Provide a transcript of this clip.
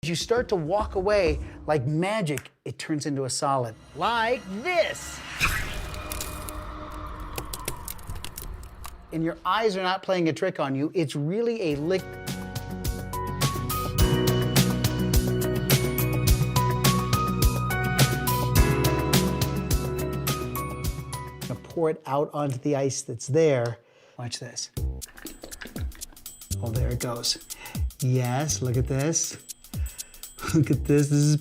As you start to walk away, like magic, it turns into a solid. Like this. And your eyes are not playing a trick on you. It's really a liquid. Pour it out onto the ice that's there. Watch this. Oh, there it goes. Yes, look at this. Look at this. This is